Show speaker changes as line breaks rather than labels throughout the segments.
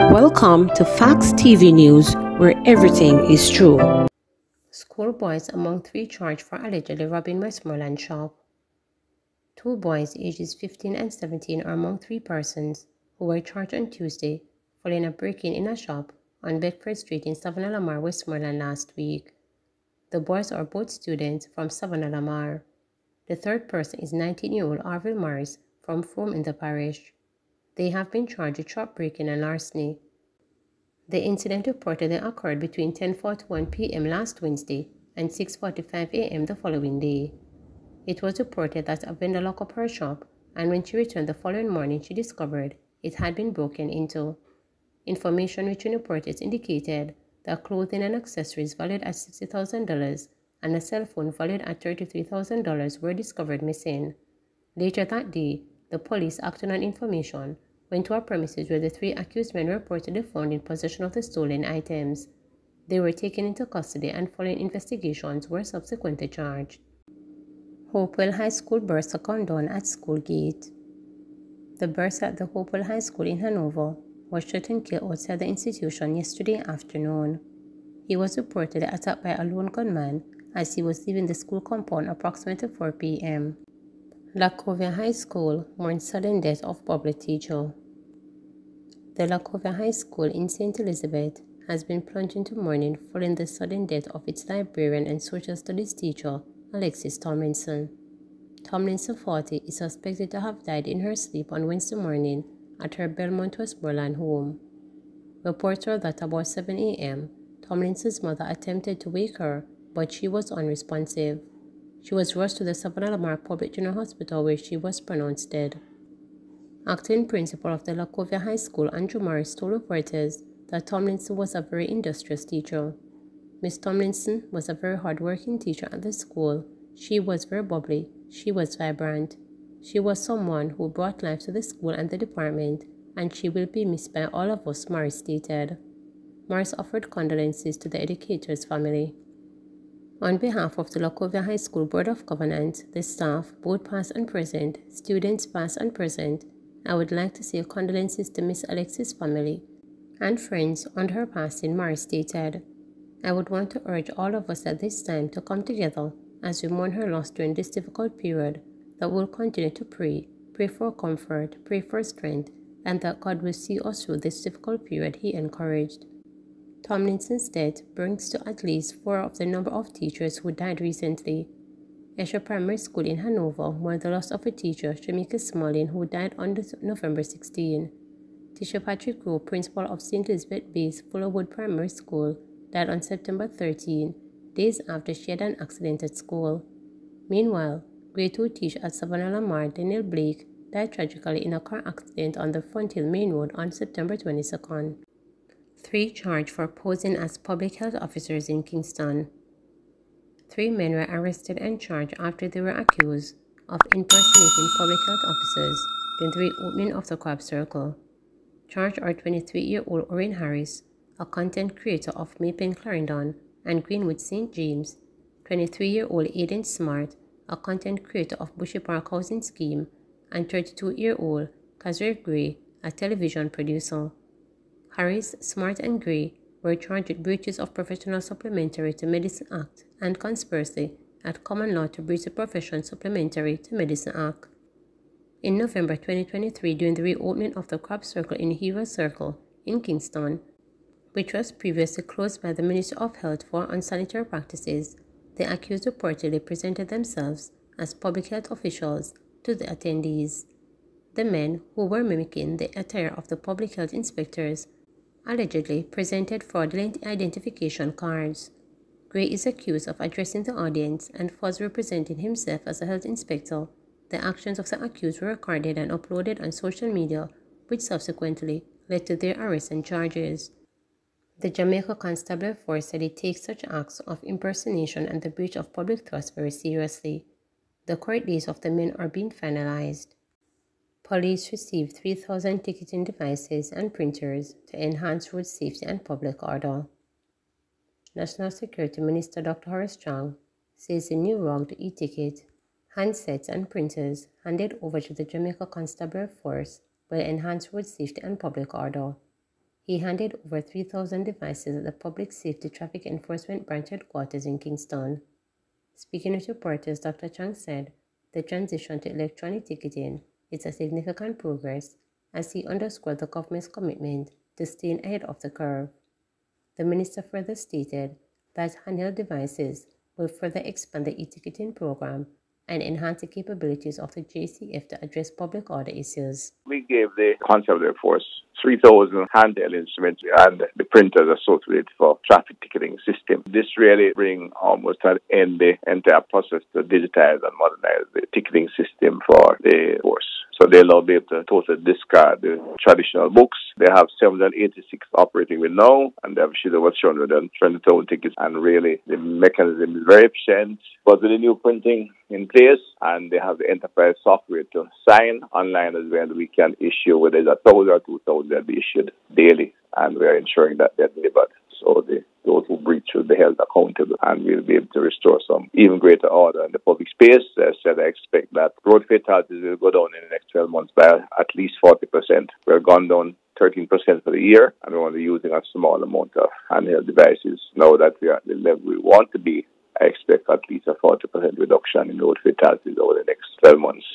Welcome to Facts TV News, where everything is true. Schoolboys among three charged for allegedly robbing Morland shop. Two boys ages 15 and 17 are among three persons who were charged on Tuesday following a break-in in a shop on Bedford Street in Savannah Lamar, Westmoreland last week. The boys are both students from Savannah Lamar. The third person is 19-year-old Arvil Morris from Frome in the parish. They have been charged with shop breaking and larceny. The incident reportedly occurred between 10:41 p.m. last Wednesday and 6:45 a.m. the following day. It was reported that a vendor locked up her shop, and when she returned the following morning, she discovered it had been broken into. Information reaching reporters indicated that clothing and accessories valued at $60,000 and a cell phone valued at $33,000 were discovered missing. Later that day, the police, acting on information, went to a premises where the three accused men were reportedly found in possession of the stolen items. They were taken into custody and following investigations were subsequently charged. Hopewell High School burst a condom at school gate. The burst at the Hopewell High School in Hanover was shot and killed outside the institution yesterday afternoon. He was reportedly attacked by a lone gunman as he was leaving the school compound approximately 4 p.m. Lovia High School mourned sudden death of public teacher. The Lovia High School in St. Elizabeth has been plunged into mourning following the sudden death of its librarian and social studies teacher, Alexis Tomlinson. Tomlinson, 40, is suspected to have died in her sleep on Wednesday morning at her Belmont, Westmoreland home. Reports are that about 7 a.m., Tomlinson's mother attempted to wake her, but she was unresponsive. She was rushed to the Savannah Lamar Public General Hospital where she was pronounced dead. Acting principal of the Lovia High School, Andrew Morris, told reporters that Tomlinson was a very industrious teacher. Miss Tomlinson was a very hard-working teacher at the school. She was very bubbly. She was vibrant. She was someone who brought life to the school and the department, and she will be missed by all of us, Morris stated. Morris offered condolences to the educator's family. On behalf of the Lovia High School Board of Governance, the staff, both past and present, students past and present, I would like to say condolences to Miss Alexis' family and friends on her passing, Morris stated. I would want to urge all of us at this time to come together as we mourn her loss during this difficult period, that we'll continue to pray for comfort, pray for strength, and that God will see us through this difficult period, he encouraged. Tomlinson's death brings to at least 4 of the number of teachers who died recently. Esher Primary School in Hanover mourned the loss of a teacher, Jamaica Smalling, who died on November 16. Teacher Patrick Rowe, principal of St. Elizabeth-based Fullerwood Primary School, died on September 13, days after she had an accident at school. Meanwhile, Grade 2 teacher at Savannah Lamar, Daniel Blake, died tragically in a car accident on the Front Hill Main Road on September 22. 3 charged for posing as public health officers in Kingston. 3 men were arrested and charged after they were accused of impersonating public health officers during the reopening of the Crab Circle. Charged are 23-year-old Oren Harris, a content creator of Maple Clarendon and Greenwood St. James, 23-year-old Aiden Smart, a content creator of Bushy Park Housing Scheme, and 32-year-old Kazir Gray, a television producer. Harris, Smart, and Gray were charged with breaches of Professional Supplementary to Medicine Act and conspiracy at common law to breach the Profession Supplementary to Medicine Act. In November 2023, during the reopening of the Crab Circle in Hero Circle in Kingston, which was previously closed by the Ministry of Health for unsanitary practices, the accused reportedly presented themselves as public health officials to the attendees. The men, who were mimicking the attire of the public health inspectors, allegedly presented fraudulent identification cards. Gray is accused of addressing the audience and falsely representing himself as a health inspector. The actions of the accused were recorded and uploaded on social media, which subsequently led to their arrest and charges. The Jamaica Constabulary Force said it takes such acts of impersonation and the breach of public trust very seriously. The court dates of the men are being finalized. Police received 3,000 ticketing devices and printers to enhance road safety and public order. National Security Minister Dr. Horace Strong says the new rugged e-ticket, handsets and printers handed over to the Jamaica Constabulary Force will enhance road safety and public order. He handed over 3,000 devices at the Public Safety Traffic Enforcement Branch headquarters in Kingston. Speaking with reporters, Dr. Chang said the transition to electronic ticketing is a significant progress as he underscored the government's commitment to staying ahead of the curve. The minister further stated that handheld devices will further expand the e-ticketing program and enhance the capabilities of the JCF to address public order issues.
We gave the Conservative Force 3,000 handheld instruments and the printers associated for traffic ticketing system. This really brings almost an end the entire process to digitize and modernize the ticketing system for the force. So they'll now be able to totally discard the traditional books. They have 786 operating with now, and they have issued over 220,000 tickets. And really, the mechanism is very efficient. But with the new printing in place, and they have the enterprise software to sign online as well, we can issue whether it's 1,000 or 2,000 that be issued daily, and we are ensuring that they're delivered. So those who breach will be held accountable, and we'll be able to restore some even greater order in the public space. As I said, I expect that road fatalities will go down in the next 12 months by at least 40%. We're gone down 13% for the year, and we're only using a small amount of handheld devices. Now that we are at the level we want to be, I expect at least a 40% reduction in road fatalities over the next 12 months.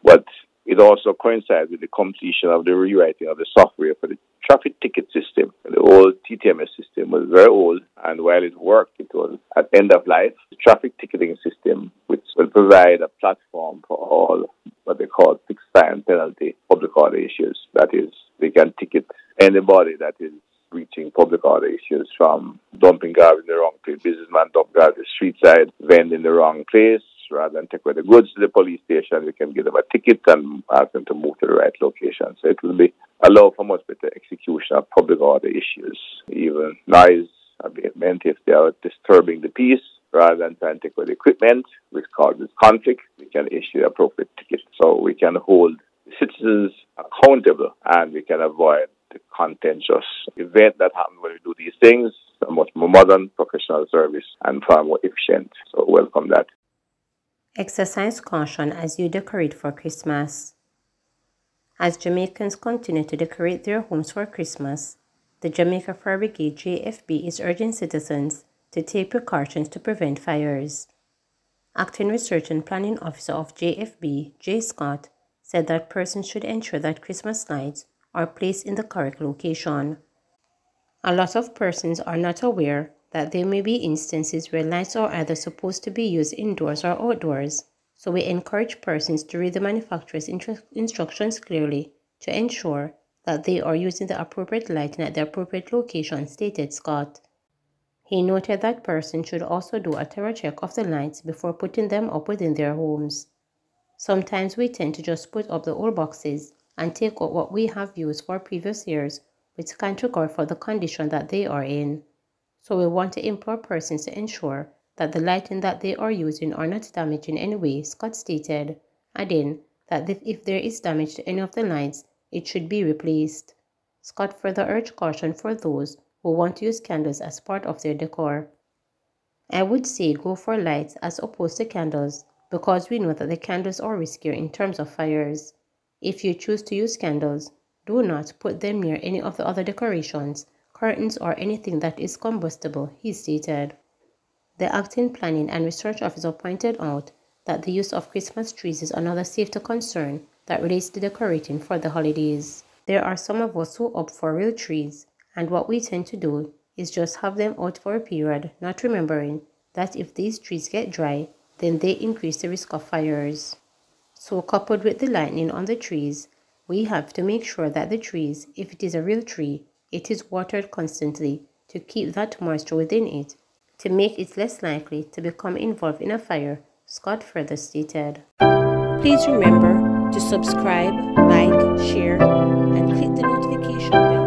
But it also coincides with the completion of the rewriting of the software for the traffic ticket system. The old TTMS system was very old, and while it worked, it was at end of life. The traffic ticketing system, which will provide a platform for all what they call fixed fine penalty public order issues. That is, they can ticket anybody that is breaching public order issues, from dumping garbage in the wrong place, businessman dump garbage street side, vend in the wrong place. Rather than take away the goods to the police station, we can give them a ticket and ask them to move to the right location. So it will be allow for much better execution of public order issues, even noise abatement if they are disturbing the peace. Rather than trying to take away the equipment, which causes conflict, we can issue the appropriate ticket. So we can hold the citizens accountable, and we can avoid the contentious event that happens when we do these things. A much more modern, professional service and far more efficient. So welcome that.
Exercise caution as you decorate for Christmas. As Jamaicans continue to decorate their homes for Christmas, the Jamaica Fire Brigade JFB is urging citizens to take precautions to prevent fires. Acting Research and Planning Officer of JFB, J. Scott, said that persons should ensure that Christmas lights are placed in the correct location. A lot of persons are not aware that there may be instances where lights are either supposed to be used indoors or outdoors, so we encourage persons to read the manufacturer's instructions clearly to ensure that they are using the appropriate lighting at the appropriate location, stated Scott. He noted that persons should also do a thorough check of the lights before putting them up within their homes. Sometimes we tend to just put up the old boxes and take out what we have used for previous years, which can't regard for the condition that they are in. So we want to implore persons to ensure that the lighting that they are using are not damaged in any way, Scott stated, adding that if there is damage to any of the lights, it should be replaced. Scott further urged caution for those who want to use candles as part of their decor. I would say go for lights as opposed to candles, because we know that the candles are riskier in terms of fires. If you choose to use candles, do not put them near any of the other decorations, curtains or anything that is combustible, he stated. The Acting Planning and Research Officer pointed out that the use of Christmas trees is another safety concern that relates to decorating for the holidays. There are some of us who opt for real trees, and what we tend to do is just have them out for a period, not remembering that if these trees get dry, then they increase the risk of fires. So coupled with the lighting on the trees, we have to make sure that the trees, if it is a real tree, it is watered constantly to keep that moisture within it, to make it less likely to become involved in a fire, Scott further stated. Please remember to subscribe, like, share, and click the notification bell